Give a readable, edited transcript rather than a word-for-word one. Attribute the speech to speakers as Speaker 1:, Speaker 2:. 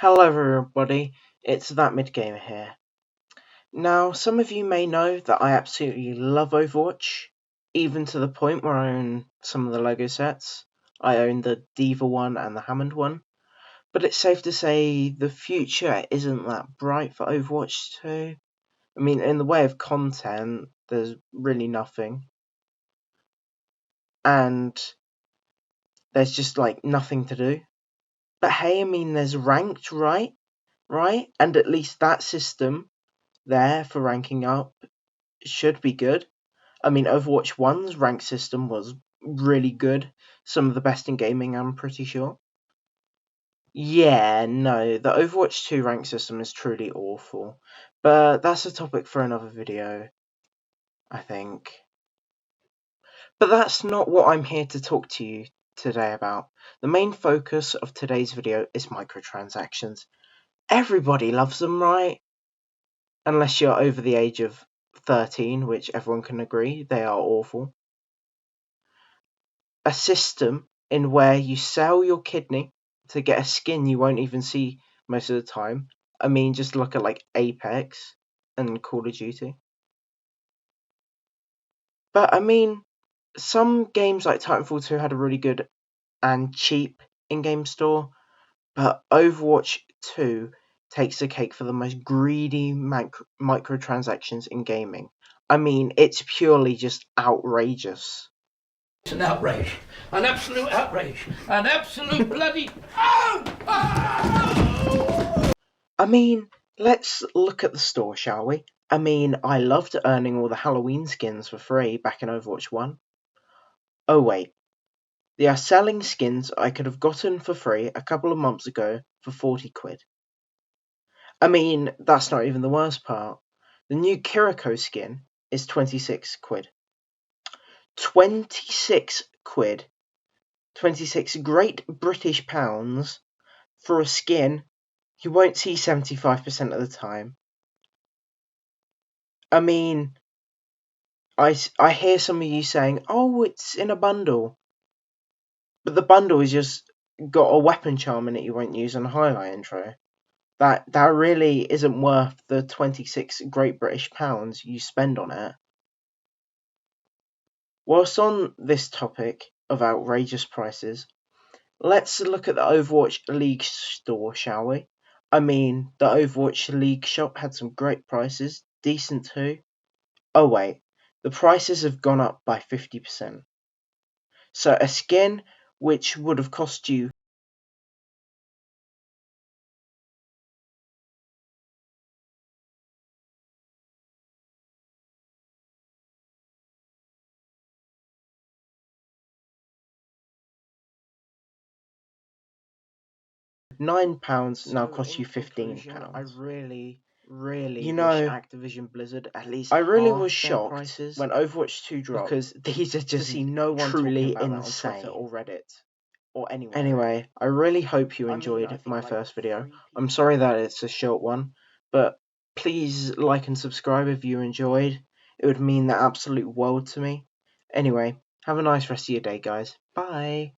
Speaker 1: Hello everybody, it's That Mid Gamer here. Now, some of you may know that I absolutely love Overwatch, even to the point where I own some of the LEGO sets. I own the Diva one and the Hammond one, but it's safe to say the future isn't that bright for Overwatch 2. I mean, in the way of content, there's really nothing. And there's just like nothing to do. But hey, I mean, there's ranked, right? And at least that system there for ranking up should be good. I mean, Overwatch 1's rank system was really good. Some of the best in gaming, I'm pretty sure. Yeah, no, the Overwatch 2 rank system is truly awful. But that's a topic for another video, I think. But that's not what I'm here to talk to you today about. The main focus of today's video is microtransactions. Everybody loves them, right? Unless you're over the age of 13, which everyone can agree, they are awful. A system in where you sell your kidney to get a skin you won't even see most of the time. I mean, just look at like Apex and Call of Duty. But I mean, some games like Titanfall 2 had a really good and cheap in-game store, but Overwatch 2 takes the cake for the most greedy microtransactions in gaming. I mean, it's purely just outrageous.
Speaker 2: It's an outrage, an absolute outrage, an absolute bloody.
Speaker 1: I mean, let's look at the store, shall we? I mean, I loved earning all the Halloween skins for free back in Overwatch 1. Oh wait, they are selling skins I could have gotten for free a couple of months ago for 40 quid. I mean, that's not even the worst part. The new Kiriko skin is 26 quid. 26 quid. 26 great British pounds for a skin you won't see 75% of the time. I mean, I hear some of you saying, oh, it's in a bundle. But the bundle has just got a weapon charm in it you won't use on a highlight intro. That really isn't worth the 26 Great British pounds you spend on it. Whilst on this topic of outrageous prices, let's look at the Overwatch League store, shall we? I mean, the Overwatch League shop had some great prices, decent too. Oh wait, the prices have gone up by 50%. So a skin which would have cost you £9 now costs you £15. I really wish Activision Blizzard at least I really was shocked when Overwatch 2 dropped because these are just truly insane or Reddit or anywhere. Anyway, I really hope you enjoyed my first video. I'm sorry that it's a short one, but please like and subscribe if you enjoyed. It would mean the absolute world to me. Anyway, have a nice rest of your day, guys. Bye.